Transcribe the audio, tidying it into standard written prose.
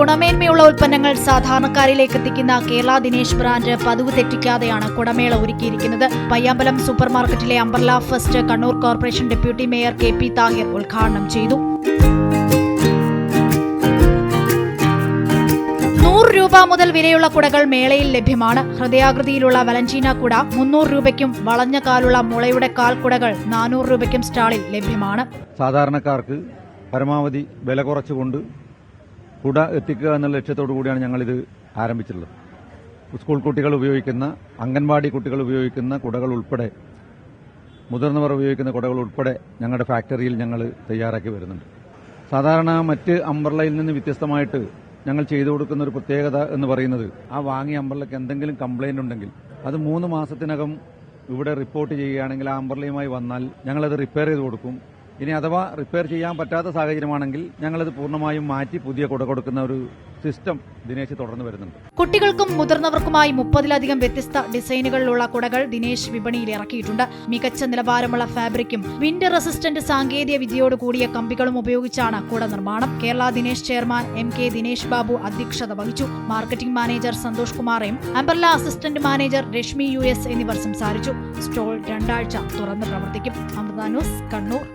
ഗുണമേന്മയുള്ള ഉൽപ്പന്നങ്ങൾ സാധാരണക്കാരിലേക്ക് എത്തിക്കുന്ന കേരള ദിനേശ് ബ്രാൻഡ് പതിവ് തെറ്റിക്കാതെയാണ് കുടമേള ഒരുക്കിയിരിക്കുന്നത്. പയ്യാമ്പലം സൂപ്പർ മാർക്കറ്റിലെ umbrella fest Kannur corporation deputy mayor KP Thahir ഉദ്ഘാടനം ചെയ്തു. 100 രൂപ മുതൽ വിലയുള്ള കുടകൾ മേളയിൽ ലഭ്യമാണ്. ഹൃദയാകൃതിയിലുള്ള വലന്റീന കുട 300 രൂപയ്ക്കും വളഞ്ഞ കാലുള്ള മുളയുടെ കാൽ കുടകൾ 400 രൂപയ്ക്കും സ്റ്റാളിൽ ലഭ്യമാണ്. സാധാരണക്കാർക്ക് പരമാവധി വില കുറച്ചുകൊണ്ട് കുട എത്തിക്കുക എന്നുള്ള ലക്ഷ്യത്തോടു കൂടിയാണ് ഞങ്ങളിത് ആരംഭിച്ചിട്ടുള്ളത്. സ്കൂൾ കുട്ടികൾ ഉപയോഗിക്കുന്ന, അംഗൻവാടി കുട്ടികൾ ഉപയോഗിക്കുന്ന കുടകൾ ഉൾപ്പെടെ, മുതിർന്നവർ ഉപയോഗിക്കുന്ന കുടകൾ ഉൾപ്പെടെ ഞങ്ങളുടെ ഫാക്ടറിയിൽ ഞങ്ങൾ തയ്യാറാക്കി വരുന്നുണ്ട്. സാധാരണ മറ്റ് അംബ്രലയിൽ നിന്ന് വ്യത്യസ്തമായിട്ട് ഞങ്ങൾ ചെയ്തു കൊടുക്കുന്ന ഒരു പ്രത്യേകത എന്ന് പറയുന്നത്, ആ വാങ്ങിയ അംബ്രലയ്ക്ക് എന്തെങ്കിലും കംപ്ലൈന്റ് ഉണ്ടെങ്കിൽ അത് 3 മാസത്തിനകം ഇവിടെ റിപ്പോർട്ട് ചെയ്യുകയാണെങ്കിൽ ആ അംബ്രലയുമായി വന്നാൽ ഞങ്ങളത് റിപ്പയർ ചെയ്ത് കൊടുക്കും. ഇനി അഥവാ റിപ്പയർ ചെയ്യാൻ പറ്റാത്ത സാഹചര്യമാണെങ്കിൽ ഞങ്ങളത് പൂർണ്ണമായും മാറ്റി പുതിയ കുട കൊടുക്കുന്ന ഒരു സിസ്റ്റം ദിനേശ് തുടർന്ന് വരുന്നുണ്ട്. കുട്ടികൾക്കും മുതിർന്നവർക്കുമായി 30-ലധികം വ്യത്യസ്ത ഡിസൈനുകളിലുള്ള കുടകൾ ദിനേശ് വിപണിയിൽ ഇറക്കിയിട്ടുണ്ട്. മികച്ച നിലവാരമുള്ള ഫാബ്രിക്കും വിൻഡ് റെസിസ്റ്റന്റ് സാങ്കേതിക വിദ്യയോട് കൂടിയ കമ്പികളും ഉപയോഗിച്ചാണ് കുട നിർമ്മാണം. കേരള ദിനേശ് ചെയർമാൻ MK ദിനേശ് ബാബു അധ്യക്ഷത വഹിച്ചു. Marketing manager Santhosh Kumar M, umbrella assistant manager Reshmi US എന്നിവർ സംസാരിച്ചു. സ്റ്റോൾ 2 ആഴ്ച തുറന്ന് പ്രവർത്തിക്കും. അമൃത ന്യൂസ്, കണ്ണൂർ.